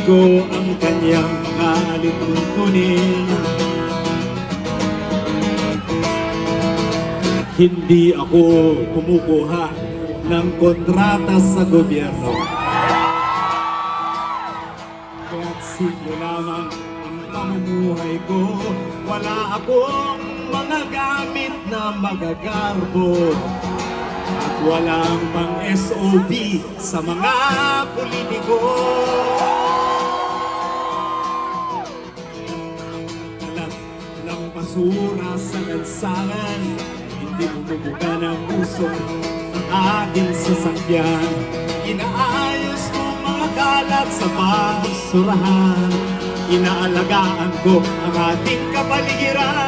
ko ang kanyang mga alituntunin. Hindi ako kumukuha ng kontrata sa gobyerno. Kaya't simple lamang ang pamumuhay ko. Wala akong mga gamit na magagarbo. At walang pang SOB sa mga politiko. Alat ng basura sa lansangan, hindi bumubuga ng puso ang aking sasakyan. Inaayos ko mga kalat sa basurahan. Inaalagaan ko ang ating kapaligiran.